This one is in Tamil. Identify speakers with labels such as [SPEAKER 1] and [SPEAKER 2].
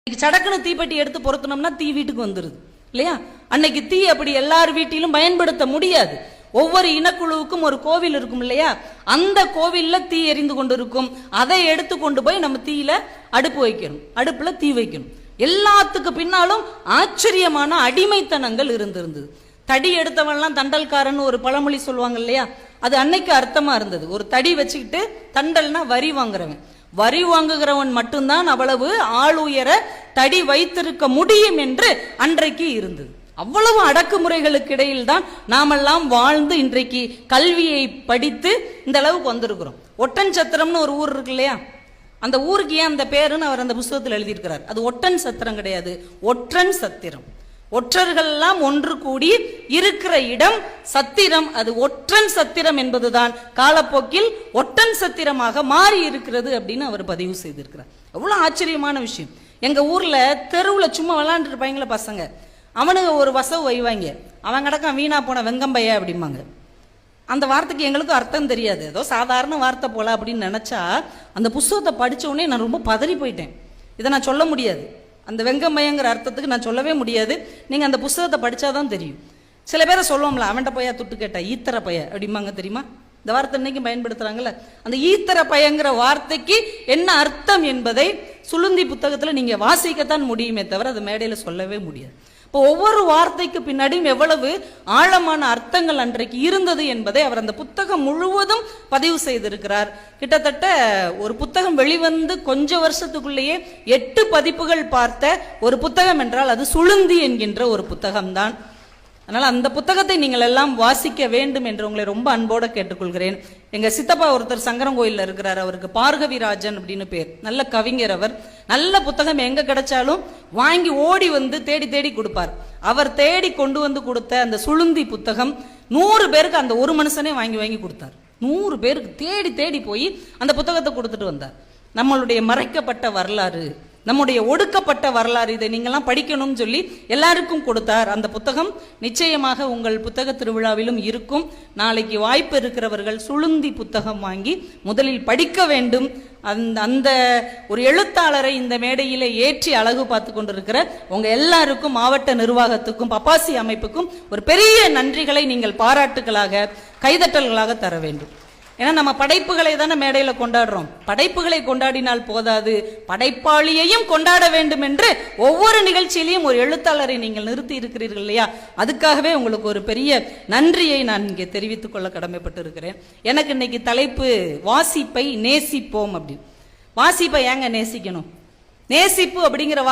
[SPEAKER 1] சடக்குன்னு தீப்பெட்டி எடுத்து பொருத்தணும்னா தீ வீட்டுக்கு வந்துருது இல்லையா? அன்னைக்கு தீ அப்படி எல்லார் வீட்டிலும் பயன்படுத்த முடியாது. ஒவ்வொரு இனக்குழுவுக்கும் ஒரு கோவில் இருக்கும் இல்லையா? அந்த கோவில்ல தீ எரிந்து கொண்டு இருக்கும். அதை எடுத்து கொண்டு போய் நம்ம தீயில அடுப்பு வைக்கணும், அடுப்புல தீ வைக்கணும். எல்லாத்துக்கு பின்னாலும் ஆச்சரியமான அடிமைத்தனங்கள் இருந்திருந்தது. தடி எடுத்தவன்லாம் தண்டல்காரன் ஒரு பழமொழி சொல்லுவாங்க இல்லையா? அது அன்னைக்கு அர்த்தமா இருந்தது. ஒரு தடி வச்சுக்கிட்டு, தண்டல்னா வரி வாங்குறவன், வரி வாங்குகிறவன் மட்டும்தான் அவ்வளவு ஆள் உயர தடி வைத்திருக்க முடியும் என்று அன்றைக்கு இருந்தது. அவ்வளவு அடக்குமுறைகளுக்கு இடையில் தான் நாமெல்லாம் வாழ்ந்து இன்றைக்கு கல்வியை படித்து இந்த அளவுக்கு வந்திருக்கிறோம். ஒட்டன் சத்திரம்னு ஒரு ஊர் இருக்கு இல்லையா? அந்த ஊருக்கு ஏன் அந்த பேருன்னு அவர் அந்த புத்தகத்தில் எழுதியிருக்கிறார். அது ஒட்டன் சத்திரம் கிடையாது, ஒற்றன் சத்திரம். ஒற்றர்கள் எல்லாம் ஒன்று கூடி இருக்கிற இடம் சத்திரம். அது ஒற்றன் சத்திரம் என்பதுதான் காலப்போக்கில் ஒட்டன் சத்திரமாக மாறி இருக்கிறது அப்படின்னு அவர் பதிவு செய்திருக்கிறார். எவ்வளவு ஆச்சரியமான விஷயம். எங்க ஊர்ல தெருவுல சும்மா விளையாண்டு இருப்பாங்களே பசங்க, அவனுங்க ஒரு வசவு வைவாங்க, அவன் கிடக்கான் வீணா போன வெங்கம்பைய அப்படிம்பாங்க. அந்த வார்த்தைக்கு எங்களுக்கு அர்த்தம் தெரியாது, ஏதோ சாதாரண வார்த்தை போல அப்படின்னு நினைச்சா, அந்த புத்தகத்தை படிச்ச உடனே நான் ரொம்ப பதறி போயிட்டேன். இதை நான் சொல்ல முடியாது, அந்த வெங்கம்பையங்கிற அர்த்தத்துக்கு நான் சொல்லவே முடியாது. நீங்க அந்த புத்தகத்தை படிச்சாதான் தெரியும். சில பேரை சொல்லுவோம்ல, அவன்கிட்ட பையா துட்டு கேட்டா ஈத்தர பைய அப்படிம்பாங்க, தெரியுமா? இந்த வார்த்தை இன்னைக்கு பயன்படுத்துறாங்கல்ல. அந்த ஈத்தர பையங்கிற வார்த்தைக்கு என்ன அர்த்தம் என்பதை சுளுந்தி புத்தகத்துல நீங்க வாசிக்கத்தான் முடியுமே தவிர அது மேடையில சொல்லவே முடியாது. இப்போ ஒவ்வொரு வார்த்தைக்கு பின்னாடியும் எவ்வளவு ஆழமான அர்த்தங்கள் அன்றைக்கு இருந்தது என்பதை அவர் அந்த புத்தகம் முழுவதும் பதிவு செய்திருக்கிறார். கிட்டத்தட்ட ஒரு புத்தகம் வெளிவந்து கொஞ்ச வருஷத்துக்குள்ளேயே 8 பதிப்புகள் பார்த்த ஒரு புத்தகம் என்றால் அது சுளுந்தி என்கின்ற ஒரு புத்தகம்தான். அதனால அந்த புத்தகத்தை நீங்கள் எல்லாம் வாசிக்க வேண்டும் என்று உங்களை ரொம்ப அன்போட கேட்டுக்கொள்கிறேன். எங்க சித்தப்பா ஒருத்தர் சங்கரங்கோயில்ல இருக்கிறார், அவருக்கு பார்கவிராஜன் அப்படின்னு பேர், நல்ல கவிஞர். அவர் நல்ல புத்தகம் எங்க கிடைச்சாலும் வாங்கி ஓடி வந்து தேடி தேடி கொடுப்பார். அவர் தேடி கொண்டு வந்து கொடுத்த அந்த சுளுந்தி புத்தகம் 100 பேருக்கு அந்த ஒரு மனுஷனே வாங்கி வாங்கி கொடுத்தார். 100 பேருக்கு தேடி தேடி போய் அந்த புத்தகத்தை கொடுத்துட்டு வந்தார். நம்மளுடைய மறைக்கப்பட்ட வரலாறு, நம்முடைய ஒடுக்கப்பட்ட வரலாறு, இதை நீங்கள்லாம் படிக்கணும்னு சொல்லி எல்லாருக்கும் கொடுத்தார். அந்த புத்தகம் நிச்சயமாக உங்கள் புத்தக திருவிழாவிலும் இருக்கும். நாளைக்கு வாய்ப்பு இருக்கிறவர்கள் சுளுந்தி புத்தகம் வாங்கி முதலில் படிக்க வேண்டும். அந்த ஒரு எழுத்தாளரை இந்த மேடையிலே ஏற்றி அழகு பார்த்து கொண்டிருக்கிற உங்க எல்லாருக்கும், மாவட்ட நிர்வாகத்துக்கும், பப்பாசி அமைப்புக்கும் ஒரு பெரிய நன்றிகளை நீங்கள் பாராட்டுகளாக, கைதட்டல்களாக தர வேண்டும். ஏன்னா நம்ம படைப்புகளை தானே மேடையில கொண்டாடுறோம். படைப்புகளை கொண்டாடினால் போதாது, படைப்பாளியையும் கொண்டாட வேண்டும் என்று ஒவ்வொரு நிகழ்ச்சியிலையும் ஒரு எழுத்தாளரை நீங்கள் நிறுத்தி இருக்கிறீர்கள் இல்லையா? அதுக்காகவே உங்களுக்கு ஒரு பெரிய நன்றியை நான் இங்கே தெரிவித்துக் கொள்ள கடமைப்பட்டு இருக்கிறேன். எனக்கு இன்னைக்கு தலைப்பு வாசிப்பை நேசிப்போம் அப்படின்னு. வாசிப்பை ஏங்க நேசிக்கணும்? நேசிப்பு அப்படிங்கிற